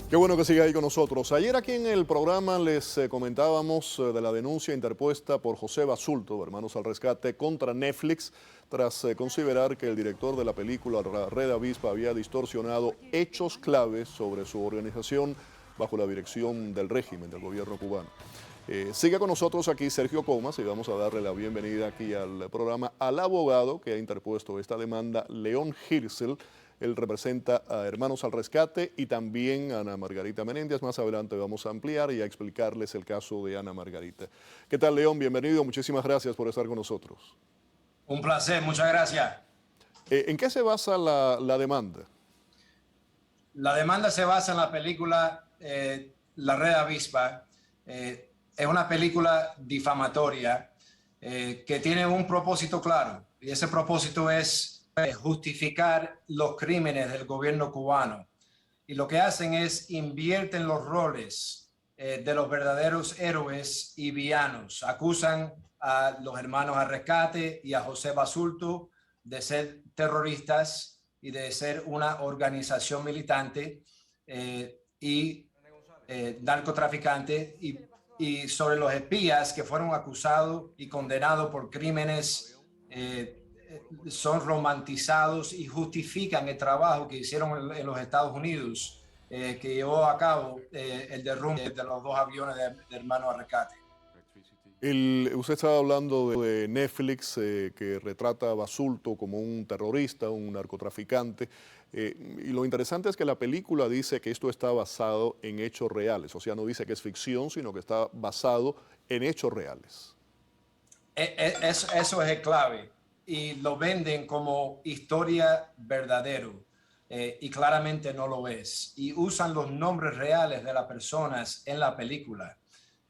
Qué bueno que siga ahí con nosotros. Ayer aquí en el programa les comentábamos de la denuncia interpuesta por José Basulto, Hermanos al Rescate, contra Netflix, tras considerar que el director de la película La Red Avispa había distorsionado hechos claves sobre su organización bajo la dirección del régimen del gobierno cubano. Sigue con nosotros aquí Sergio Comas y vamos a darle la bienvenida aquí al programa al abogado que ha interpuesto esta demanda, León Hirzel. Él representa a Hermanos al Rescate y también a Ana Margarita Menéndez. Más adelante vamos a ampliar y a explicarles el caso de Ana Margarita. ¿Qué tal, León? Bienvenido. Muchísimas gracias por estar con nosotros. Un placer, muchas gracias. ¿En qué se basa la demanda? La demanda se basa en la película La Red Avispa. Es una película difamatoria que tiene un propósito claro, y ese propósito es justificar los crímenes del gobierno cubano. Y lo que hacen es invierten los roles de los verdaderos héroes y villanos. Acusan a los Hermanos al Rescate y a José Basulto de ser terroristas y de ser una organización militante y narcotraficante, y sobre los espías que fueron acusados y condenados por crímenes son romantizados y justifican el trabajo que hicieron en los Estados Unidos, que llevó a cabo el derrumbe de los dos aviones de Hermanos al Rescate. Usted estaba hablando de Netflix, que retrata a Basulto como un terrorista, un narcotraficante, y lo interesante es que la película dice que esto está basado en hechos reales, o sea, no dice que es ficción, sino que está basado en hechos reales. Eso es el clave, y lo venden como historia verdadero, y claramente no lo es, y usan los nombres reales de las personas en la película,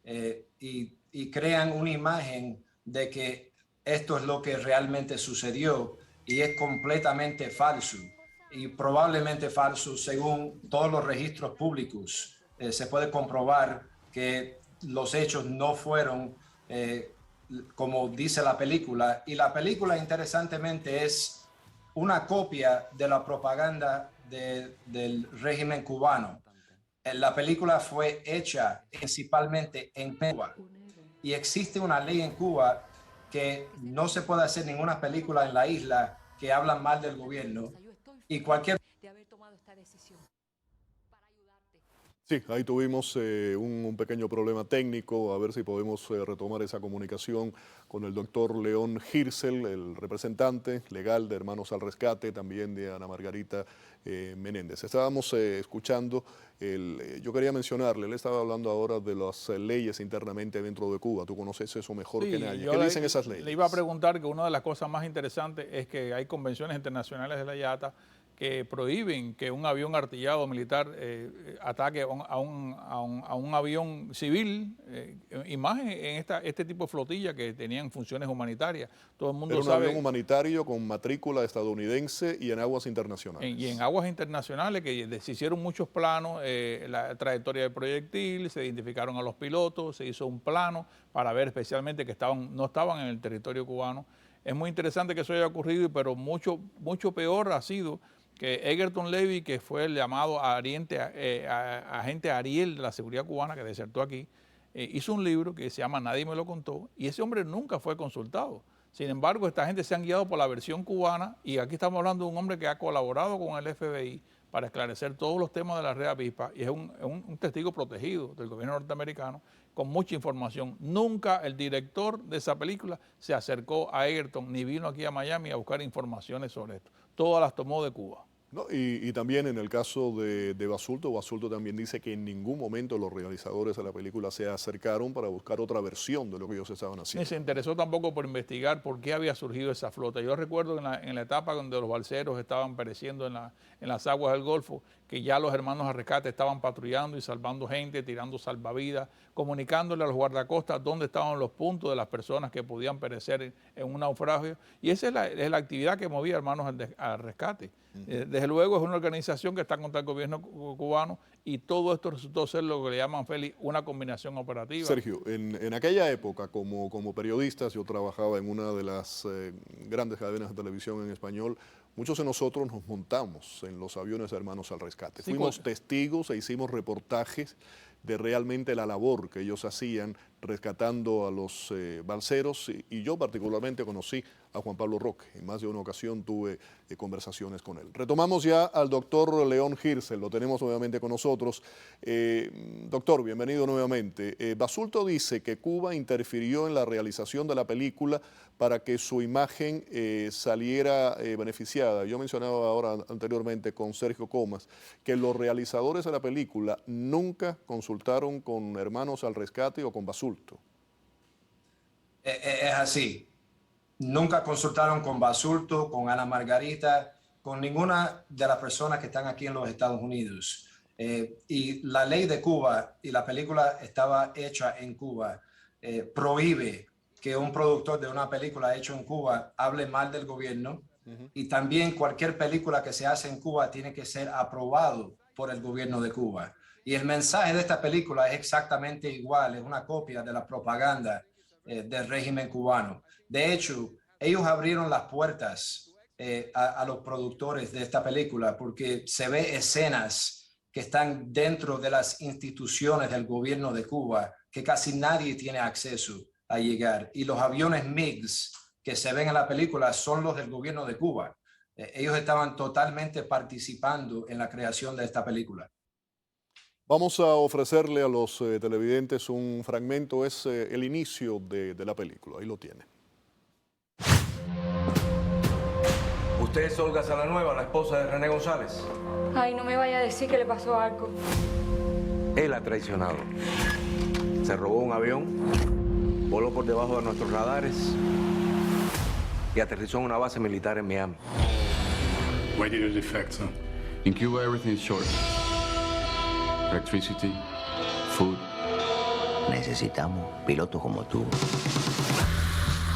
y crean una imagen de que esto es lo que realmente sucedió, y es completamente falso, y probablemente falso según todos los registros públicos. Se puede comprobar que los hechos no fueron como dice la película, y la película interesantemente es una copia de la propaganda del régimen cubano. La película fue hecha principalmente en Cuba, y existe una ley en Cuba que no se puede hacer ninguna película en la isla que habla mal del gobierno, y cualquier... Sí, ahí tuvimos un pequeño problema técnico, a ver si podemos retomar esa comunicación con el doctor León Hirzel, el representante legal de Hermanos al Rescate, también de Ana Margarita Menéndez. Estábamos escuchando, yo quería mencionarle, él estaba hablando ahora de las leyes internamente dentro de Cuba, tú conoces eso mejor que nadie. ¿Qué dicen esas leyes? Le iba a preguntar que una de las cosas más interesantes es que hay convenciones internacionales de la IATA que prohíben que un avión artillado militar ataque a un avión civil, y más en este tipo de flotilla que tenían funciones humanitarias. Todo el mundo Era un sabe, avión humanitario con matrícula estadounidense y en aguas internacionales. y en aguas internacionales que se hicieron muchos planos, la trayectoria del proyectil, se identificaron a los pilotos, se hizo un plano para ver especialmente que no estaban en el territorio cubano. Es muy interesante que eso haya ocurrido, pero mucho peor ha sido que Egerton Levy, que fue el llamado agente Ariel de la seguridad cubana que desertó aquí, hizo un libro que se llama Nadie me lo contó, y ese hombre nunca fue consultado. Sin embargo, esta gente se han guiado por la versión cubana, y aquí estamos hablando de un hombre que ha colaborado con el FBI para esclarecer todos los temas de la Red Avispa, y es un testigo protegido del gobierno norteamericano con mucha información. Nunca el director de esa película se acercó a Egerton ni vino aquí a Miami a buscar informaciones sobre esto. Todas las tomó de Cuba. No, y también en el caso de Basulto, Basulto también dice que en ningún momento los realizadores de la película se acercaron para buscar otra versión de lo que ellos estaban haciendo. Ni se interesó tampoco por investigar por qué había surgido esa flota. Yo recuerdo en la etapa donde los balseros estaban pereciendo en las aguas del Golfo, que ya los Hermanos al Rescate estaban patrullando y salvando gente, tirando salvavidas, comunicándole a los guardacostas dónde estaban los puntos de las personas que podían perecer en un naufragio. Y esa es la actividad que movía Hermanos al Rescate. Desde luego es una organización que está contra el gobierno cubano, y todo esto resultó ser lo que le llaman, Félix, una combinación operativa. Sergio, en aquella época, como periodistas, yo trabajaba en una de las grandes cadenas de televisión en español. muchos de nosotros nos montamos en los aviones de Hermanos al Rescate. Sí, Fuimos testigos e hicimos reportajes de realmente la labor que ellos hacían rescatando a los balseros, y yo particularmente conocí a Juan Pablo Roque. En más de una ocasión tuve conversaciones con él. Retomamos ya al doctor León Hirzel, lo tenemos nuevamente con nosotros. Doctor, bienvenido nuevamente. Basulto dice que Cuba interfirió en la realización de la película para que su imagen saliera beneficiada. Yo mencionaba ahora anteriormente con Sergio Comas que los realizadores de la película nunca consultaron con Hermanos al Rescate o con Basulto. Es así. Nunca consultaron con Basulto, con Ana Margarita, con ninguna de las personas que están aquí en los Estados Unidos. Y la ley de Cuba, y la película estaba hecha en Cuba, prohíbe que un productor de una película hecha en Cuba hable mal del gobierno. Y también cualquier película que se hace en Cuba tiene que ser aprobado por el gobierno de Cuba. Y el mensaje de esta película es exactamente igual, es una copia de la propaganda del régimen cubano. De hecho, ellos abrieron las puertas a los productores de esta película porque se ve escenas que están dentro de las instituciones del gobierno de Cuba que casi nadie tiene acceso a llegar. Y los aviones MiGs que se ven en la película son los del gobierno de Cuba. Ellos estaban totalmente participando en la creación de esta película. Vamos a ofrecerle a los televidentes un fragmento, es el inicio de la película, ahí lo tiene. ¿Usted es Olga Salanueva, la esposa de René González? Ay, no me vaya a decir que le pasó algo. Él ha traicionado. Se robó un avión, voló por debajo de nuestros radares y aterrizó en una base militar en Miami. Why did you defect, sir? In Cuba, everything is short. Electricity, food. Necesitamos pilotos como tú.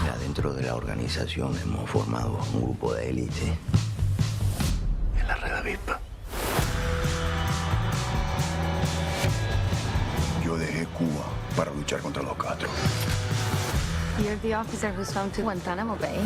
Ya dentro de la organización hemos formado un grupo de élite en la Red Avispa. Yo dejé Cuba para luchar contra los Castro. You're the officer who's found to Guantánamo Bay.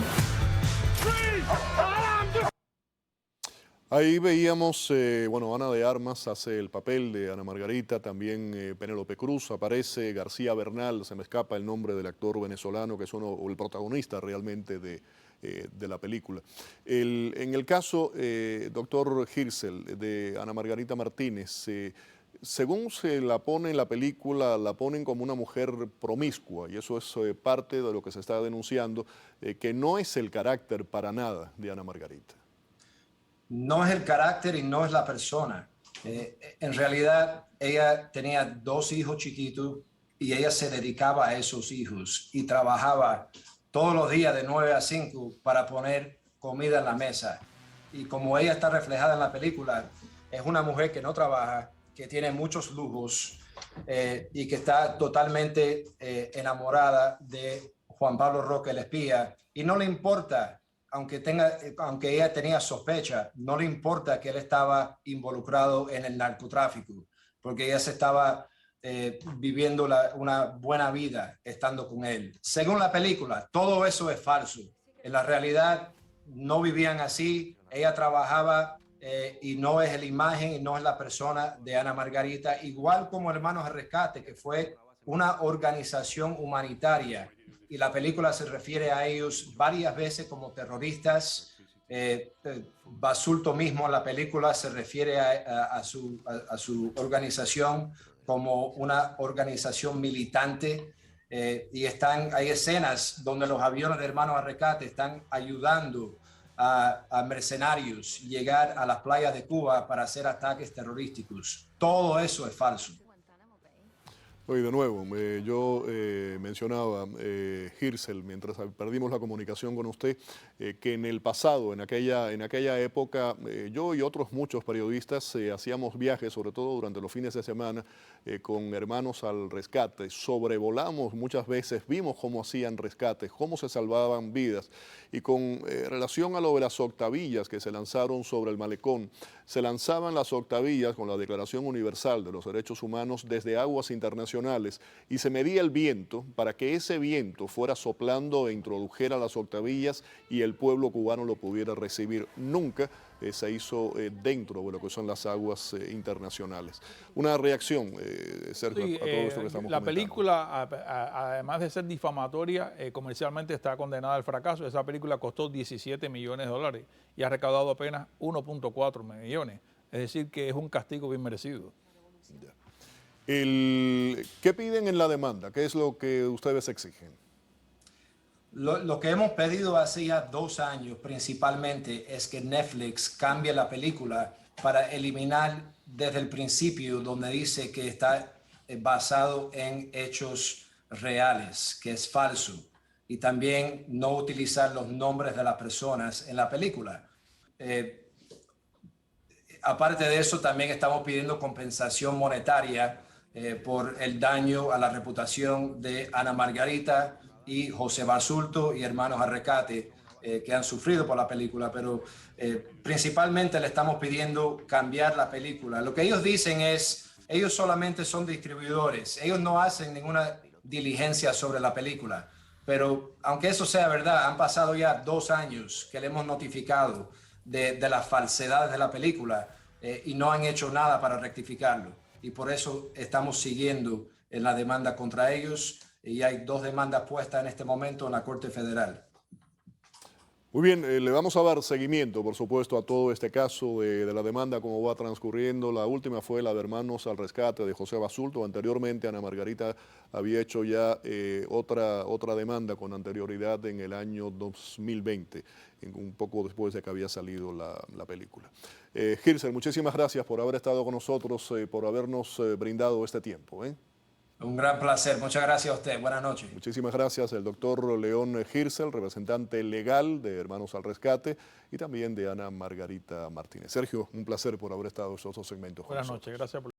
Ahí veíamos, bueno, Ana de Armas hace el papel de Ana Margarita, también Penélope Cruz, aparece García Bernal, se me escapa el nombre del actor venezolano que es o el protagonista realmente de la película. En el caso, doctor Hirzel, de Ana Margarita Martínez, según se la pone en la película, la ponen como una mujer promiscua, y eso es parte de lo que se está denunciando, que no es el carácter para nada de Ana Margarita. No es el carácter y no es la persona. En realidad, ella tenía 2 hijos chiquitos y ella se dedicaba a esos hijos y trabajaba todos los días de 9 a 5 para poner comida en la mesa. Y como ella está reflejada en la película, es una mujer que no trabaja, que tiene muchos lujos y que está totalmente enamorada de Juan Pablo Roque, el espía, y no le importa. Aunque ella tenía sospecha, no le importa que él estaba involucrado en el narcotráfico, porque ella se estaba viviendo una buena vida estando con él. Según la película, todo eso es falso. En la realidad no vivían así, ella trabajaba y no es la imagen y no es la persona de Ana Margarita, igual como Hermanos al Rescate, que fue una organización humanitaria. Y la película se refiere a ellos varias veces como terroristas. Basulto mismo en la película se refiere a su organización como una organización militante. Y hay escenas donde los aviones de Hermanos al Rescate están ayudando a mercenarios llegar a las playas de Cuba para hacer ataques terrorísticos. Todo eso es falso. Hoy de nuevo, yo mencionaba, Hirzel, mientras perdimos la comunicación con usted, que en el pasado, en aquella época, yo y otros muchos periodistas hacíamos viajes, sobre todo durante los fines de semana, con Hermanos al Rescate. Sobrevolamos muchas veces, vimos cómo hacían rescates, cómo se salvaban vidas. Y con relación a lo de las octavillas que se lanzaron sobre el malecón, se lanzaban las octavillas con la Declaración Universal de los Derechos Humanos desde aguas internacionales internacionales y se medía el viento para que ese viento fuera soplando e introdujera las octavillas y el pueblo cubano lo pudiera recibir. Nunca se hizo dentro de lo que son las aguas internacionales. Una reacción, Sergio, Sí, a todo esto que estamos la comentando. película, además de ser difamatoria, comercialmente está condenada al fracaso. Esa película costó 17 millones de dólares y ha recaudado apenas 1.4 millones. Es decir, que es un castigo bien merecido. ¿Qué piden en la demanda? ¿Qué es lo que ustedes exigen? Lo que hemos pedido hace ya 2 años principalmente es que Netflix cambie la película para eliminar desde el principio donde dice que está basado en hechos reales, que es falso, y también no utilizar los nombres de las personas en la película. Aparte de eso, también estamos pidiendo compensación monetaria por el daño a la reputación de Ana Margarita y José Basulto y hermanos Arrecate que han sufrido por la película, pero principalmente le estamos pidiendo cambiar la película. Lo que ellos dicen es, ellos solamente son distribuidores, ellos no hacen ninguna diligencia sobre la película, pero aunque eso sea verdad, han pasado ya 2 años que le hemos notificado de las falsedades de la película y no han hecho nada para rectificarlo. Y por eso estamos siguiendo en la demanda contra ellos y hay 2 demandas puestas en este momento en la Corte Federal. Muy bien, le vamos a dar seguimiento, por supuesto, a todo este caso de la demanda, cómo va transcurriendo. La última fue la de Hermanos al Rescate de José Basulto. Anteriormente, Ana Margarita había hecho ya otra demanda con anterioridad en el año 2020, un poco después de que había salido la película. Hirzel, muchísimas gracias por haber estado con nosotros, por habernos brindado este tiempo. Un gran placer. Muchas gracias a usted. Buenas noches. Muchísimas gracias el doctor León Hirzel, representante legal de Hermanos al Rescate y también de Ana Margarita Martínez. Sergio, un placer por haber estado en estos 2 segmentos. Buenas noches, gracias por